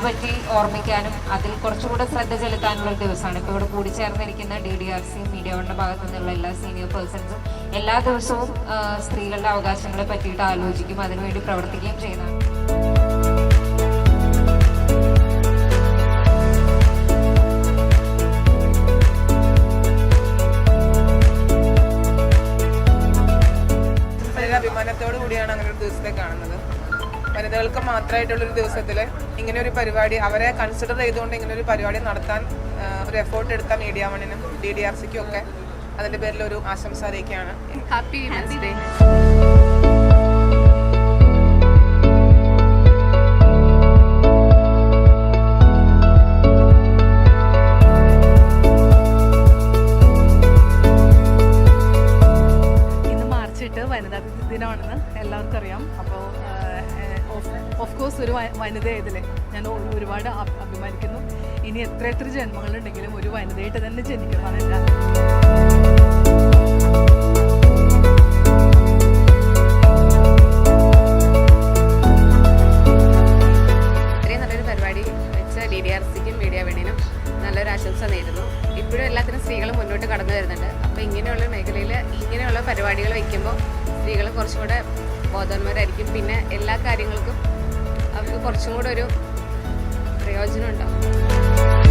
പറ്റി ഓർമ്മിക്കാനും അതിൽ കുറച്ചുകൂടെ ശ്രദ്ധ ചെലുത്താനുള്ള ഒരു ദിവസമാണ്. ഇപ്പോൾ ഇവിടെ കൂടിച്ചേർന്നിരിക്കുന്ന DDRC മീഡിയ വണ്ണിൻ്റെ ഭാഗത്തു നിന്നുള്ള എല്ലാ സീനിയർ പേഴ്സൺസും എല്ലാ ദിവസവും സ്ത്രീകളുടെ അവകാശങ്ങളെ പറ്റിയിട്ട് ആലോചിക്കും, അതിനുവേണ്ടി പ്രവർത്തിക്കുകയും ചെയ്യുന്നതാണ്. അഭിമാനത്തോടു കൂടിയാണ് അങ്ങനെ ഒരു ദിവസത്തെ കാണുന്നത്. വനിതകൾക്ക് മാത്രമായിട്ടുള്ളൊരു ദിവസത്തിൽ ഇങ്ങനെ ഒരു പരിപാടി അവരെ കൺസിഡർ ചെയ്തുകൊണ്ട് ഇങ്ങനെ ഒരു പരിപാടി നടത്താൻ ഒരു എഫേർട്ട് എടുത്ത മീഡിയ വണ്ണിനും DDRCക്കും ഒക്കെ അതിൻ്റെ പേരിൽ ഒരു ആശംസ അറിയിക്കുകയാണ്. Happy women's day. വനിതാ ദിനമാണെന്ന് എല്ലാവർക്കും അറിയാം. അപ്പോൾ ഓഫ് കോഴ്സ് ഒരു വനിതയായതിൽ ഞാൻ ഒരുപാട് അഭിമാനിക്കുന്നു. ഇനി എത്ര ജന്മങ്ങളുണ്ടെങ്കിലും ഒരു വനിതയായിട്ട് തന്നെ ജനിക്കണം, അതല്ല. ഇത്രയും നല്ലൊരു പരിപാടി വെച്ച DDRCക്കും മീഡിയ വണ്ണിനും നല്ലൊരു ആശംസ നേരുന്നു. ഇപ്പോഴും എല്ലാത്തിനും സ്ത്രീകൾ മുന്നോട്ട് കടന്നു വരുന്നുണ്ട്. അപ്പോൾ ഇങ്ങനെയുള്ള മേഖലയിൽ ഇങ്ങനെയുള്ള പരിപാടികൾ വയ്ക്കുമ്പോൾ സ്ത്രീകൾ കുറച്ചും കൂടെ ബോധവാന്മാരായിരിക്കും. പിന്നെ എല്ലാ കാര്യങ്ങൾക്കും അവർക്ക് കുറച്ചും കൂടെ ഒരു പ്രയോജനം ഉണ്ടാവും.